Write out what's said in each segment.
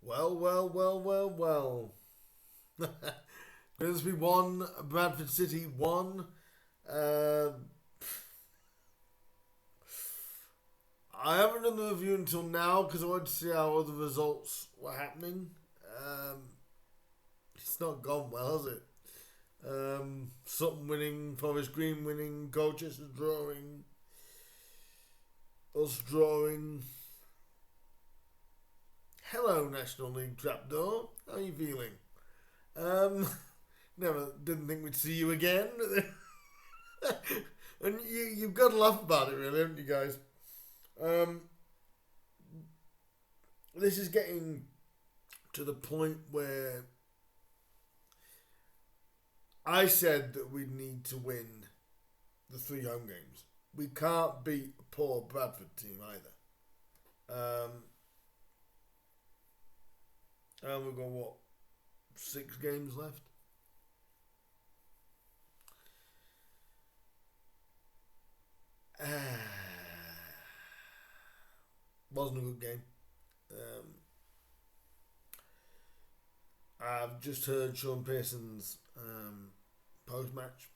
Well. Grimsby 1, Bradford City 1. Uh, I haven't done the review until now because I wanted to see how other results were happening. It's not gone well, has it? Sutton winning, Forest Green winning, Colchester drawing, us drawing. Hello, National League Trapdoor. How are you feeling? Never didn't think we'd see you again. And you've got to laugh about it, really, haven't you, guys? This is getting to the point where I said that we need to win the 3 home games. We can't beat a poor Bradford team either. And we've got 6 games left? Wasn't a good game. I've just heard Sean Pearson's post-match.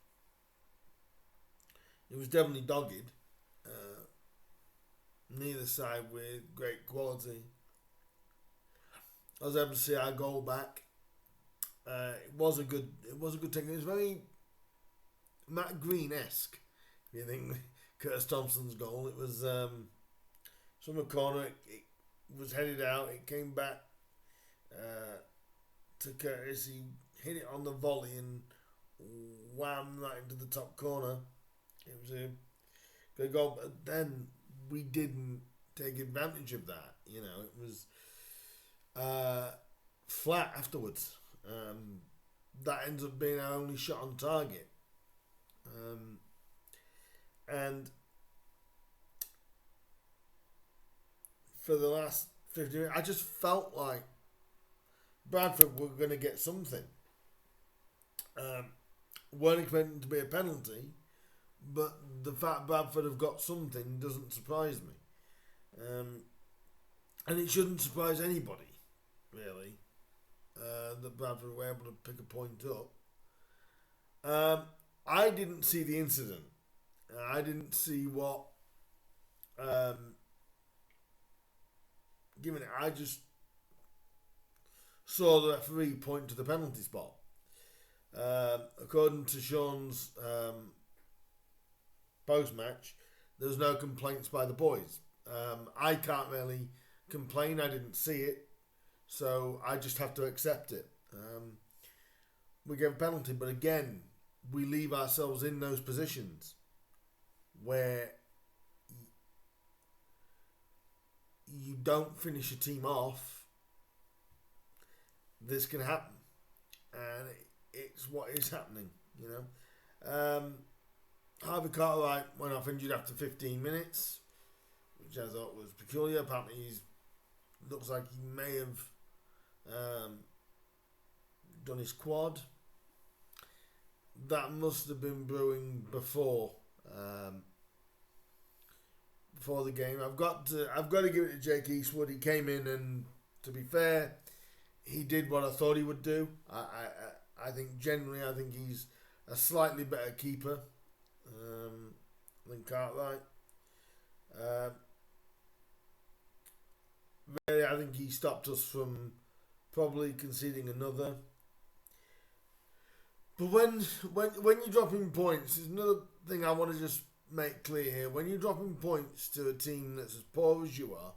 It was definitely dogged. Neither side with great quality. I was able to see our goal back. It was a good take. It was very Matt Green-esque. If you think Curtis Thompson's goal, it was from a corner. It was headed out. It came back to Curtis. He hit it on the volley and wham right into the top corner. It was a good goal. But then we didn't take advantage of that. You know, it was flat afterwards. That ends up being our only shot on target. And for the last 50 minutes, I just felt like Bradford were going to get something. Weren't expecting to be a penalty, but the fact Bradford have got something doesn't surprise me. And it shouldn't surprise anybody, really, that Bradford were able to pick a point up. I didn't see the incident. I didn't see what given it. I just saw the referee point to the penalty spot. According to Sean's post-match, there was no complaints by the boys. I can't really complain. I didn't see it, so I just have to accept it. We gave a penalty, but again, we leave ourselves in those positions where you don't finish a team off. This can happen, and it's what is happening, you know. Harvey Cartwright went off injured after 15 minutes, which I thought was peculiar. Apparently, looks like he may have done his quad. That must have been brewing before the game. I've got to give it to Jake Eastwood. He came in, and to be fair, he did what I thought he would do. I think generally, he's a slightly better keeper than Cartwright. Really, I think he stopped us from probably conceding another. But when you're dropping points, there's another thing I want to just make clear here. When you're dropping points to a team that's as poor as you are,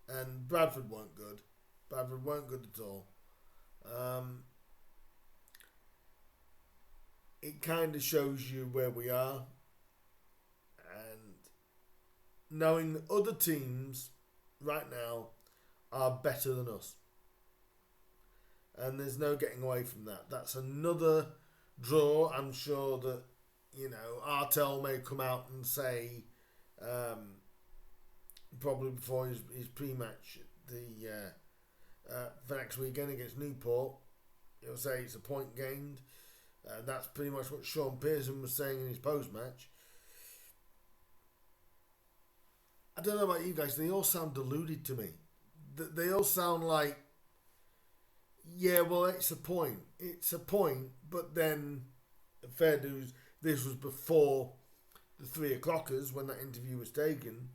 and Bradford weren't good at all. It kind of shows you where we are, and knowing that other teams right now are better than us. And there's no getting away from that. That's another draw. I'm sure that, you know, Artell may come out and say, probably before his pre-match, for next weekend against Newport, he'll say it's a point gained. That's pretty much what Sean Pearson was saying in his post-match. I don't know about you guys, they all sound deluded to me. They all sound like Yeah, well, it's a point. It's a point, but then, fair dues, this was before the 3 o'clockers when that interview was taken.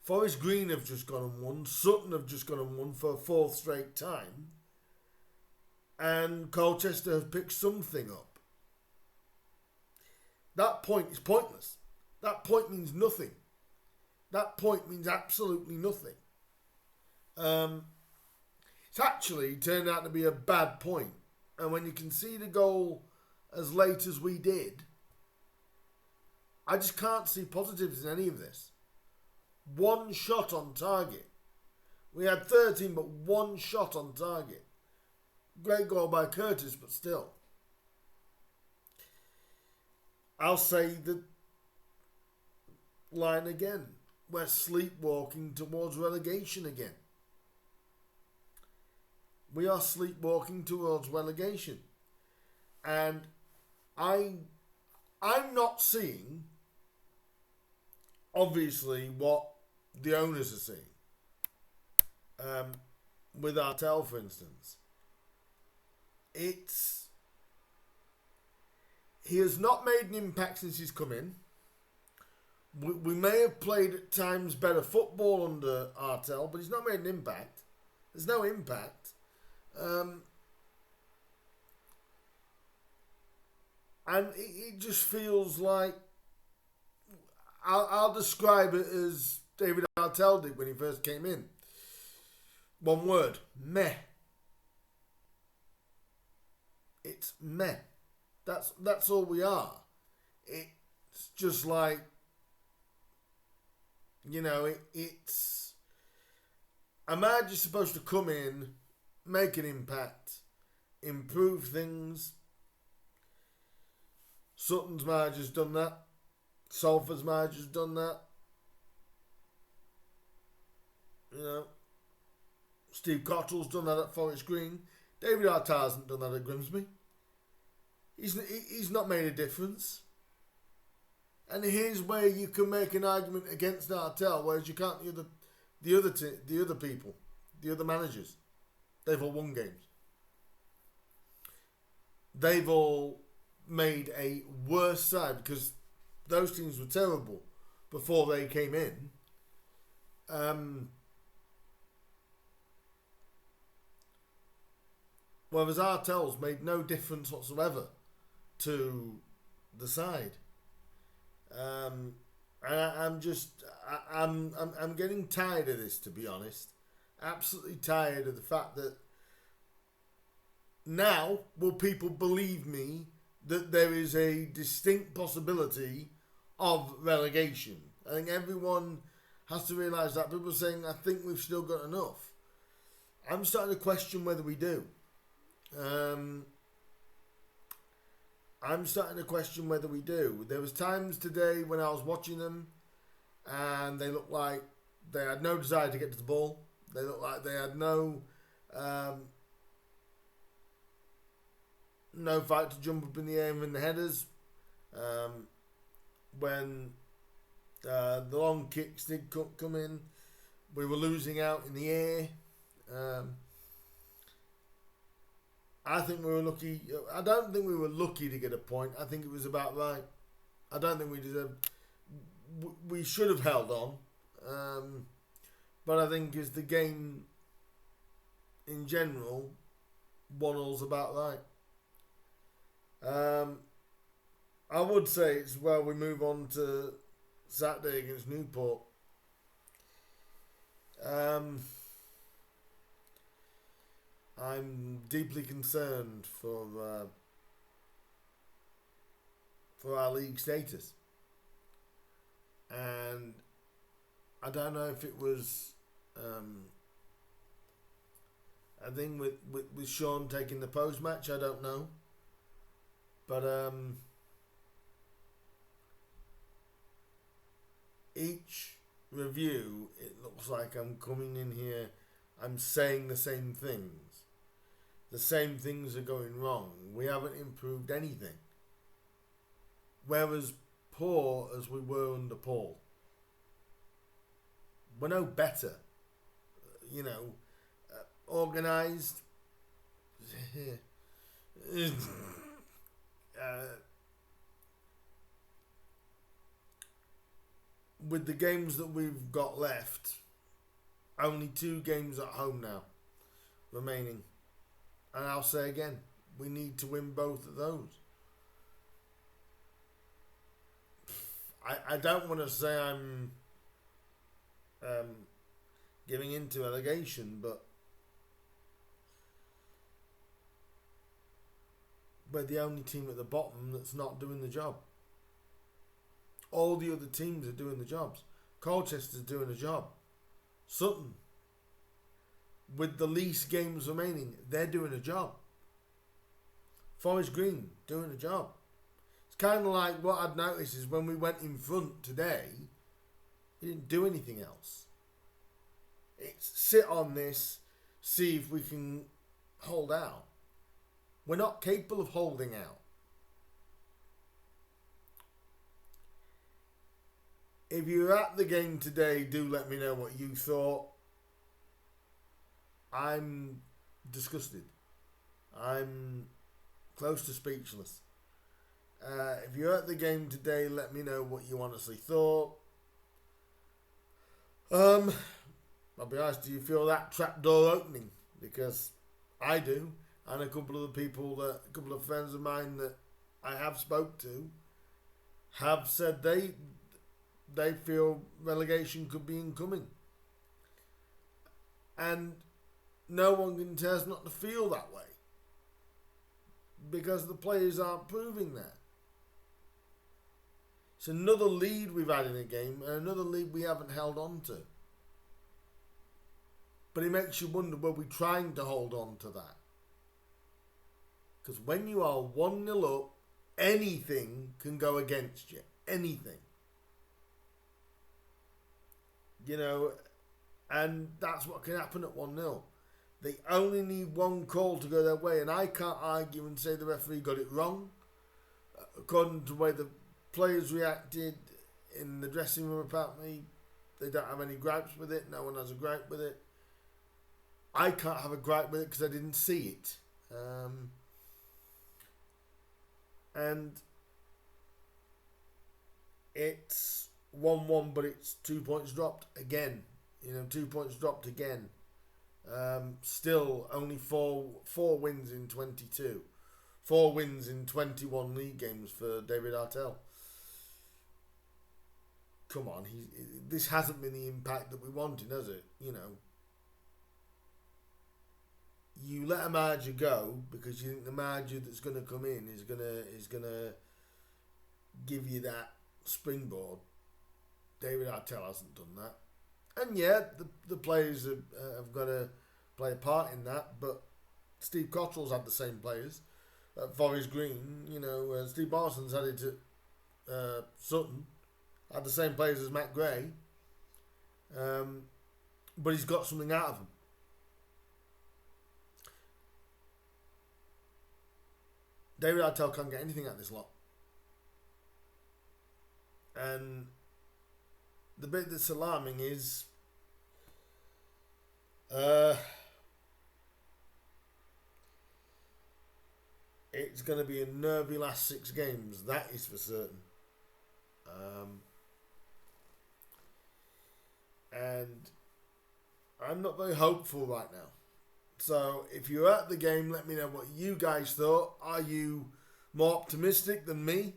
Forest Green have just gone and won. Sutton have just gone and won for a fourth straight time. And Colchester have picked something up. That point is pointless. That point means nothing. That point means absolutely nothing. It's actually turned out to be a bad point. And when you concede a goal as late as we did, I just can't see positives in any of this. One shot on target. We had 13, but one shot on target. Great goal by Curtis, but still. I'll say the line again. We're sleepwalking towards relegation again. We are sleepwalking towards relegation. And I'm not seeing, obviously, what the owners are seeing. With Artell, for instance. He has not made an impact since he's come in. We may have played at times better football under Artell, but he's not made an impact. There's no impact. And it just feels like, I'll describe it as David Artell did when he first came in. One word, meh. It's meh. That's all we are. It's just like, it's a manager's supposed to come in, make an impact, improve things. Sutton's manager's done that. Salford's manager's done that. Steve Cottrell's done that at Forest Green. David Artell hasn't done that at Grimsby. He's not made a difference. And here's where you can make an argument against Artell, whereas you can't the other people, the other managers. They've all won games. They've all made a worse side because those teams were terrible before they came in. Whereas Artell's made no difference whatsoever to the side. And I'm getting tired of this, to be honest. Absolutely tired of the fact that now will people believe me that there is a distinct possibility of relegation. I think everyone has to realise that. People are saying, I think we've still got enough. I'm starting to question whether we do. I'm starting to question whether we do. There was times today when I was watching them and they looked like they had no desire to get to the ball. They looked like they had no fight to jump up in the air and win the headers. When the long kicks did come in, we were losing out in the air. I think we were lucky. I don't think we were lucky to get a point. I think it was about right. I don't think we deserved. We should have held on. But I think as the game in general, 1-1's about right. I would say it's where we move on to Saturday against Newport. I'm deeply concerned for our league status, and I don't know if it was a thing with Sean taking the post match. I don't know, but each review it looks like I'm coming in here, I'm saying the same things. The same things are going wrong. We haven't improved anything. We're as poor as we were under Paul. We're no better. Organised, here. With the games that we've got left, only 2 games at home now remaining. And I'll say again, we need to win both of those. I don't want to say I'm giving into relegation, but we're the only team at the bottom that's not doing the job. All the other teams are doing the jobs. Colchester's doing a job. Sutton, with the least games remaining, they're doing a job. Forest Green, doing a job. It's kind of like what I've noticed is when we went in front today, we didn't do anything else. It's sit on this, see if we can hold out. We're not capable of holding out. If you're at the game today, do let me know what you thought. I'm disgusted. I'm close to speechless. If you're at the game today, let me know what you honestly thought. I'll be honest, do you feel that trapdoor opening? Because I do, and a couple of friends of mine that I have spoke to have said they feel relegation could be incoming. And no one can tell us not to feel that way, because the players aren't proving that. It's another lead we've had in a game, and another lead we haven't held on to. But it makes you wonder, were we trying to hold on to that? Because when you are 1-0 up, anything can go against you. Anything. You know, and that's what can happen at 1-0. They only need one call to go their way, and I can't argue and say the referee got it wrong. According to the way the players reacted in the dressing room, apparently they don't have any gripes with it. No one has a gripe with it. I can't have a gripe with it because I didn't see it. And it's 1-1, but it's 2 points dropped again. 2 points dropped again. Still only four wins in 22. 4 wins in 21 league games for David Artell. Come on, this hasn't been the impact that we wanted, has it? You let a manager go because you think the manager that's going to come in is gonna give you that springboard. David Artell hasn't done that, and yeah, the players have got to play a part in that. But Steve Cottrell's had the same players at Forest Green. Steve Parsons had it at Sutton, had the same players as Matt Gray, but he's got something out of them. David Artell can't get anything out of this lot. And the bit that's alarming is it's going to be a nervy last 6 games. That is for certain. And I'm not very hopeful right now. So if you're at the game, let me know what you guys thought. Are you more optimistic than me?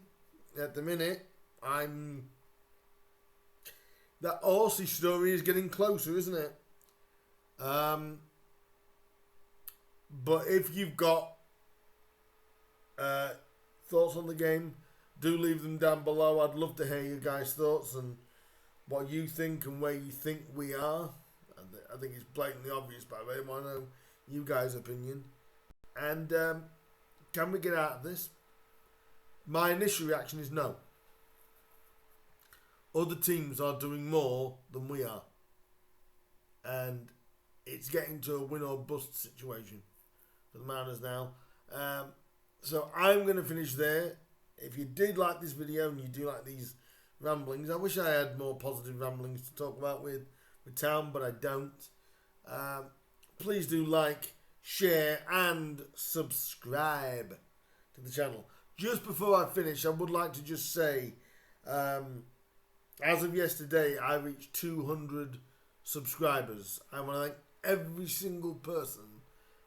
At the minute, that Aussie story is getting closer, isn't it? But if you've got thoughts on the game, do leave them down below. I'd love to hear your guys' thoughts and what you think and where you think we are. I think it's blatantly obvious, but I want to know you guys' opinion. And can we get out of this? My initial reaction is no. Other teams are doing more than we are. And it's getting to a win or bust situation for the Mariners now. So I'm going to finish there. If you did like this video and you do like these ramblings, I wish I had more positive ramblings to talk about with Town, but I don't. Please do like, share, and subscribe to the channel. Just before I finish, I would like to just say, as of yesterday, I reached 200 subscribers. I want to thank every single person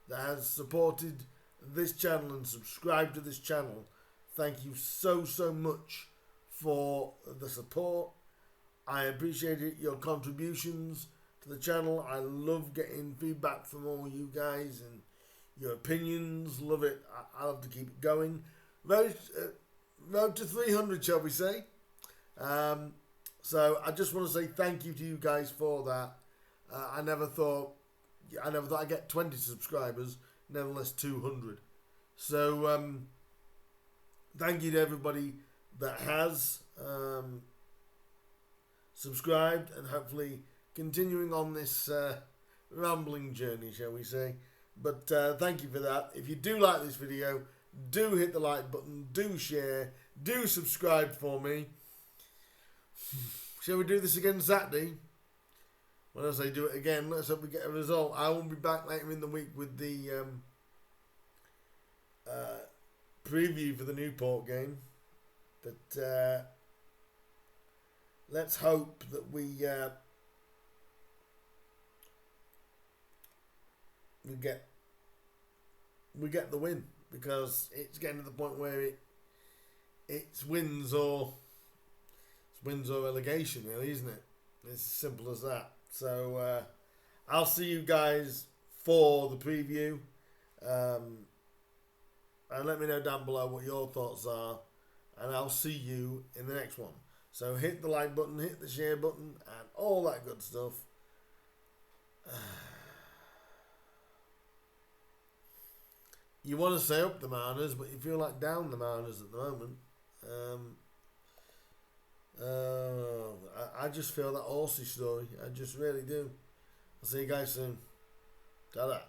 that has supported this channel and subscribed to this channel. Thank you so much for the support. I appreciate it, your contributions to the channel. I love getting feedback from all you guys and your opinions. Love it. I love to keep it going. Road to 300, shall we say. So I just want to say thank you to you guys for that. I never thought I'd get 20 subscribers, nevertheless 200. So thank you to everybody that has subscribed, and hopefully continuing on this rambling journey, shall we say. But thank you for that. If you do like this video, do hit the like button, do share, do subscribe for me. Shall we do this again Saturday? When I say do it again, let's hope we get a result. I will be back later in the week with the preview for the Newport game. But let's hope that we get the win, because it's getting to the point where it's wins or relegation, really, isn't it? It's as simple as that. So I'll see you guys for the preview, and let me know down below what your thoughts are, and I'll see you in the next one. So hit the like button, hit the share button, and all that good stuff. You want to say up the Mariners, but you feel like down the Mariners at the moment. I just feel that Horsey story. I just really do. I'll see you guys soon. Ta-da.